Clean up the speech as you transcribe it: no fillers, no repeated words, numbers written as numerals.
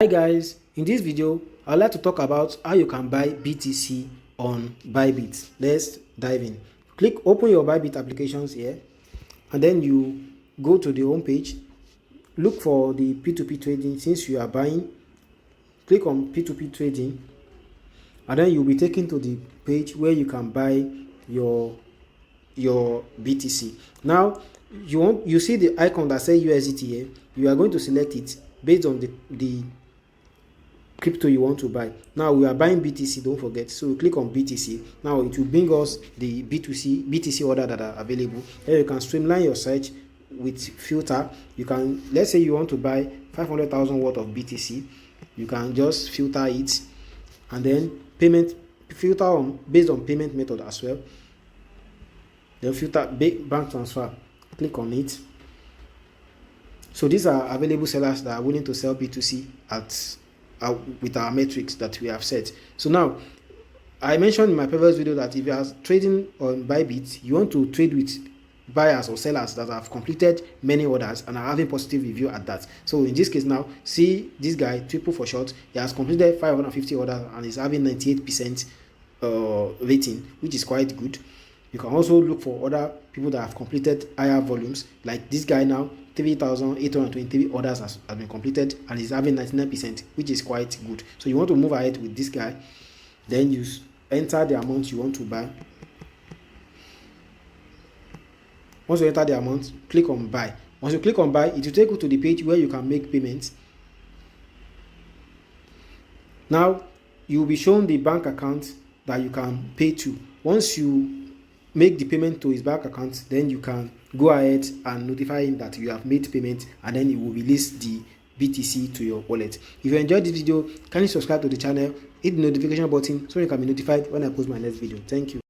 Hi guys, in this video I'd like to talk about how you can buy BTC on Bybit. Let's dive in. Open your Bybit applications here, and then you go to the home page. Look for the P2P trading. Since you are buying, click on P2P trading, and then you'll be taken to the page where you can buy your BTC. Now you see the icon that says USDT here. You are going to select it based on the crypto you want to buy. Now we are buying BTC, don't forget. So we click on BTC. Now it will bring us the BTC order that are available. Then you can streamline your search with filter. You can, let's say you want to buy 500,000 worth of BTC, you can just filter it, and then filter on based on payment method as well. Then filter bank transfer, click on it. So these are available sellers that are willing to sell B2C at with our metrics that we have set. So now, I mentioned in my previous video that if you are trading on Bybit, you want to trade with buyers or sellers that have completed many orders and are having positive review at that. So in this case now, see this guy, Triple for short, he has completed 550 orders and is having 98% rating, which is quite good. You can also look for other people that have completed higher volumes, like this guy now. 3,823 orders has been completed and is having 99%, which is quite good. So you want to move ahead with this guy, then you enter the amount you want to buy. Once you enter the amount, click on buy. Once you click on buy, it will take you to the page where you can make payments. Now you will be shown the bank account that you can pay to. Once you make the payment to his bank account, then you can go ahead and notify him that you have made payment, and then he will release the BTC to your wallet. If you enjoyed this video, kindly subscribe to the channel, hit the notification button so you can be notified when I post my next video. Thank you.